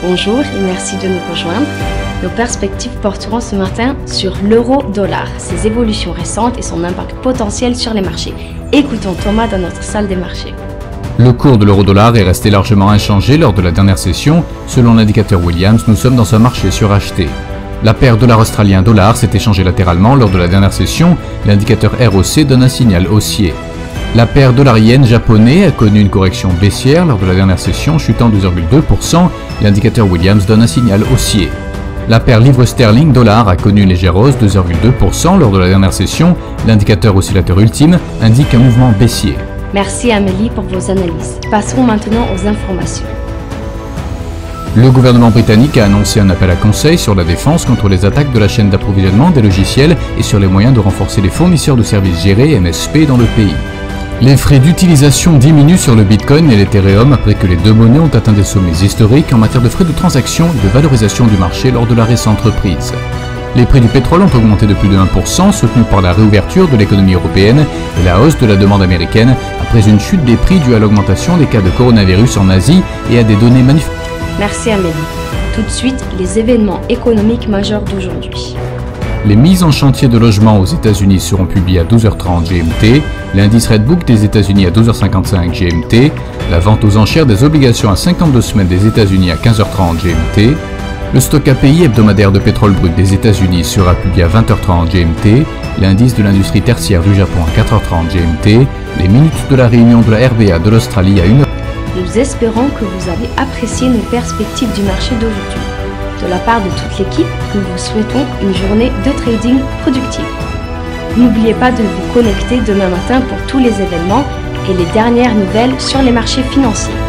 Bonjour et merci de nous rejoindre. Nos perspectives porteront ce matin sur l'euro-dollar, ses évolutions récentes et son impact potentiel sur les marchés. Écoutons Thomas dans notre salle des marchés. Le cours de l'euro-dollar est resté largement inchangé lors de la dernière session. Selon l'indicateur Williams, nous sommes dans un marché suracheté. La paire dollar australien-dollar s'est échangée latéralement lors de la dernière session. L'indicateur ROC donne un signal haussier. La paire dollar-yen japonais a connu une correction baissière lors de la dernière session, chutant 2,2%. L'indicateur Williams donne un signal haussier. La paire livre sterling dollar a connu une légère hausse de 2,2% lors de la dernière session. L'indicateur oscillateur ultime indique un mouvement baissier. Merci Amélie pour vos analyses. Passons maintenant aux informations. Le gouvernement britannique a annoncé un appel à conseil sur la défense contre les attaques de la chaîne d'approvisionnement des logiciels et sur les moyens de renforcer les fournisseurs de services gérés MSP dans le pays. Les frais d'utilisation diminuent sur le Bitcoin et l'Ethereum après que les deux monnaies ont atteint des sommets historiques en matière de frais de transaction et de valorisation du marché lors de la récente reprise. Les prix du pétrole ont augmenté de plus de 1%, soutenus par la réouverture de l'économie européenne et la hausse de la demande américaine après une chute des prix due à l'augmentation des cas de coronavirus en Asie et à des données manufacturières. Merci Amélie. Tout de suite, les événements économiques majeurs d'aujourd'hui. Les mises en chantier de logements aux États-Unis seront publiées à 12h30 GMT, l'indice Redbook des États-Unis à 12h55 GMT, la vente aux enchères des obligations à 52 semaines des États-Unis à 15h30 GMT, le stock API hebdomadaire de pétrole brut des États-Unis sera publié à 20h30 GMT, l'indice de l'industrie tertiaire du Japon à 4h30 GMT, les minutes de la réunion de la RBA de l'Australie à 1h. Nous espérons que vous avez apprécié nos perspectives du marché d'aujourd'hui. De la part de toute l'équipe, nous vous souhaitons une journée de trading productive. N'oubliez pas de vous connecter demain matin pour tous les événements et les dernières nouvelles sur les marchés financiers.